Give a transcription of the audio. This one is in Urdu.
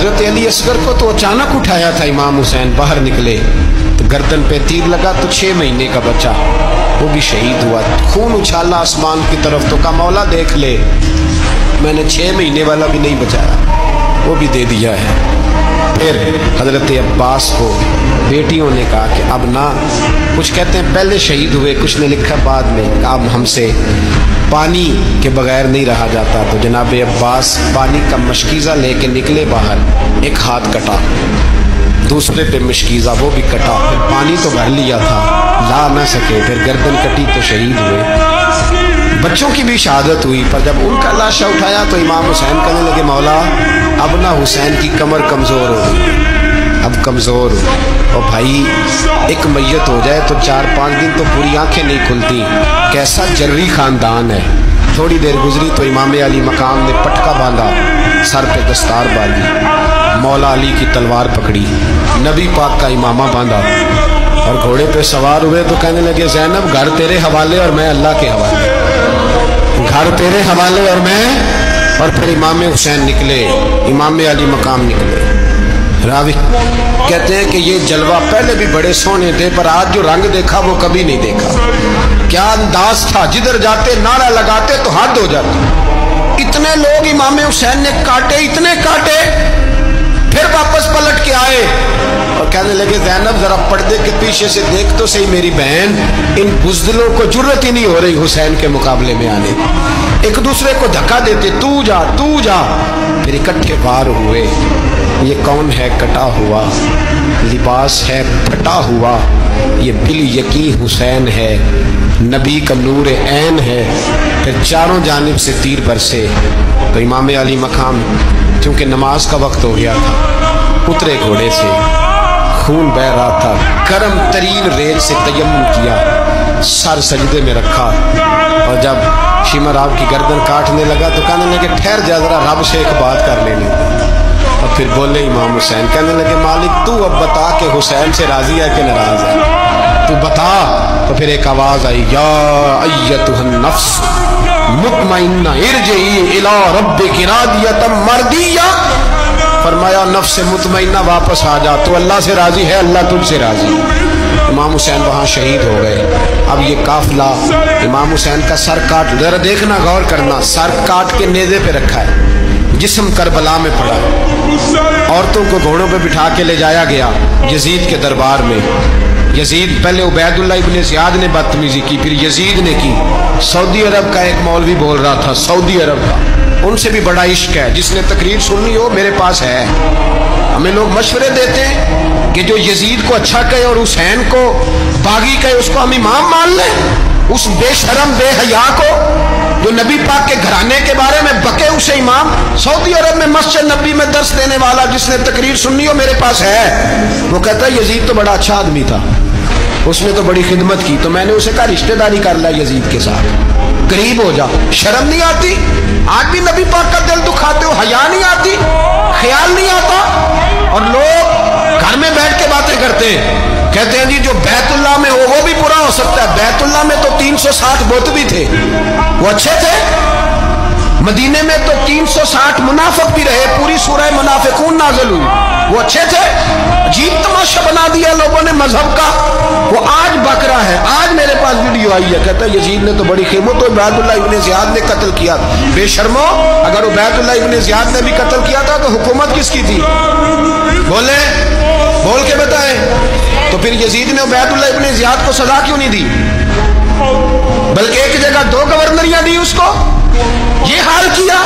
حضرت علی اصغر کو تو اچانک اٹھایا تھا امام حسین، باہر نکلے تو گردن پہ تیر لگا تو 6 مہینے کا بچہ وہ بھی شہید ہوا، خون اچھالا آسمان کی طرف تو کہا مولا دیکھ لے، میں نے 6 مہینے والا بھی نہیں بچایا، وہ بھی دے دیا ہے۔ پھر حضرت عباس کو بیٹیوں نے کہا کہ اب نہ، کچھ کہتے ہیں پہلے شہید ہوئے، کچھ نے لکھا بعد میں، اب ہم سے پانی کے بغیر نہیں رہا جاتا، تو جناب عباس پانی کا مشکیزہ لے کے نکلے باہر، ایک ہاتھ کٹا، دوسرے پہ مشکیزہ وہ بھی کٹا، پھر پانی تو بھر لیا تھا، لا نہ سکے، پھر گردن کٹی تو شہید ہوئے۔ بچوں کی بھی شہادت ہوئی، پر جب ان کا لاشہ اٹھایا تو امام حسین کہنے لگے مولا اب نہ، حسین کی کمر کمزور ہو گئی، اب کمزور ہو، اور بھائی ایک میت ہو جائے تو 4-5 دن تو پوری آنکھیں نہیں کھلتی، کیسا جری خاندان ہے۔ تھوڑی دیر گزری تو امام علی مقام نے پٹکا باندھا، سر پہ دستار باندھی، مولا علی کی تلوار پکڑی، نبی پاک کا امامہ باندھا اور گھوڑے پہ سوار ہوئے تو کہنے لگے زینب گھر تیرے حوالے اور میں اللہ کے حوالے، گھر تیرے حوالے اور میں، اور پھر امام حسین نکلے، امام علی مقام نکلے۔ راوی کہتے ہیں کہ یہ جلوہ پہلے بھی بڑے سونے تھے، پر آج جو رنگ دیکھا وہ کبھی نہیں دیکھا، کیا انداز تھا، جدھر جاتے نعرہ لگاتے تو حد ہو جاتی۔ اتنے لوگ امام حسین نے کاٹے، اتنے کاٹے، پھر واپس پلٹ کے آئے اور کہنے لگے زینب ذرا پردے کے پیچھے سے دیکھ تو صحیح میری بہن، ان بزدلوں کو جرت ہی نہیں ہو رہی حسین کے مقابلے میں آنے، ایک دوسرے کو دھکا دیتے، تو جا تو جا، پھر اکٹھے وار ہوئے۔ یہ کون ہے کٹا ہوا، لباس ہے پھٹا ہوا، یہ بال یقین حسین ہے، نبی کا نور عین ہے۔ پھر چاروں جانب سے تیر برسے تو امام علی مقام چونکہ نماز کا وقت ہو گیا تھا، اترے گھوڑے سے، خون بہ رہا تھا، گرم ترین ریت سے تیمم کیا، سر سجدے میں رکھا، اور جب شمر آپ کی گردن کاٹنے لگا تو کہنے لگے ٹھہر جا ذرا رب سے ایک بات کر لینے، اور پھر بولے امام حسین، کہنے لگے مالک تو اب بتا کہ حسین سے راضی ہے کہ ناراض ہے، تو بتا۔ تو پھر ایک آواز آئی، یا ایتھا النفس مطمئنہ ارجعی الی ربک راضیۃ مرضیہ، فرمایا نفس مطمئنہ واپس آ جا، تو اللہ سے راضی ہے، اللہ تجھ سے راضی ہے۔ امام حسین وہاں شہید ہو گئے۔ اب یہ قافلہ امام حسین کا سر کاٹ، ذرا دیکھنا غور کرنا، سر کاٹ کے نیزے پہ رکھا ہے، جسم کربلا میں پڑا، عورتوں کو گھوڑوں پہ بٹھا کے لے جایا گیا یزید کے دربار میں۔ یزید پہلے عبید اللہ ابن زیاد نے بدتمیزی کی، پھر یزید نے کی۔ سعودی عرب کا ایک مولوی بول رہا تھا، سعودی عرب کا، ان سے بھی بڑا عشق ہے، جس نے تقریر سننی ہو میرے پاس ہے۔ ہمیں لوگ مشورے دیتے ہیں کہ جو یزید کو اچھا کہے اور حسین کو باغی کہے اس کو ہم امام مان لیں، اس بے شرم بے حیا کو جو نبی پاک کے گھرانے کے بارے میں بکے اسے امام۔ سعودی عرب میں مسجد نبی میں درس دینے والا جس نے تقریر سننی ہو میرے پاس ہے، وہ کہتا ہے یزید تو بڑا اچھا آدمی تھا، اس نے تو بڑی خدمت کی، تو میں نے اسے کہا رشتہ داری کر لیا یزید کے ساتھ، قریب ہو جا۔ شرم نہیں آتی؟ آج بھی نبی پاک کا دل دکھاتے ہو، حیا نہیں آتی، خیال نہیں آتا؟ اور لوگ گھر میں بیٹھ کے باتیں کرتے ہیں، کہتے ہیں جی جو بیت اللہ میں ہو وہ بھی برا ہو سکتا ہے۔ بیت اللہ میں تو 360 بت بھی تھے، وہ اچھے تھے۔ مدینے میں تو 360 منافق بھی رہے، پوری سورہ منافقون نازل ہوئی، وہ اچھے تھے۔ عجیب تماشا بنا دیا لوگوں نے مذہب کا، وہ آج بک رہا ہے۔ آج میرے پاس ویڈیو آئی ہے، کہتا ہے یزید نے تو بڑی خدمت، تو عبید اللہ ابن زیاد نے قتل کیا۔ بے شرمو، اگر عبید اللہ ابن زیاد نے بھی قتل کیا تھا تو حکومت کس کی تھی؟ بولے، بول کے بتائیں۔ تو پھر یزید نے عبید اللہ ابن زیاد کو سزا کیوں نہیں دی، بلکہ ایک جگہ 2 گورنریاں دی اس کو؟ یہ حال کیا۔